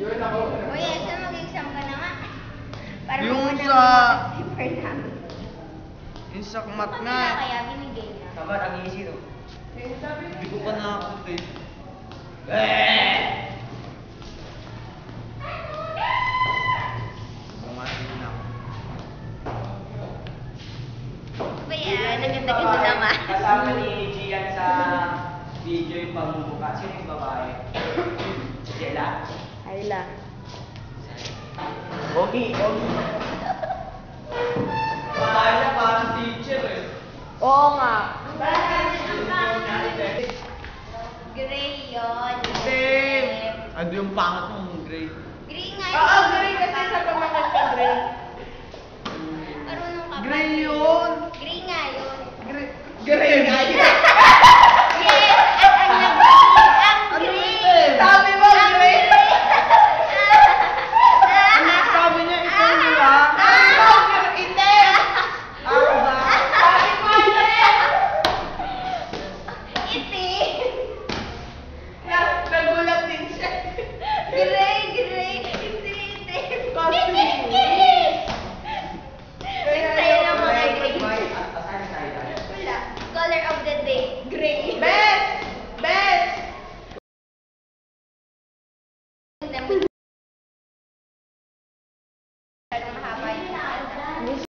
Uy, ito mag-exam ka na nga. Para yung muna sa... paper namin. Yung sa mat Ito nga. na kaya binigay na. Tama, ang easy, no? Hindi ko pa nakakot eh. Bumasin na ako. Ano ba yan? Naganda-ganda naman. Kasama ni Gian sa video yung pamumuka. Sino yung babae? Si Jella? Ayla. Ogi. Babae na parang teacher eh. Oo nga. Gray yun. Same! Ano yung pangat mong grade? Gray nga yun. Oo, gray kasi sa pagmakas ng gray. Marunong ka ba? Gray yun! Gray nga yun. Gray nga yun.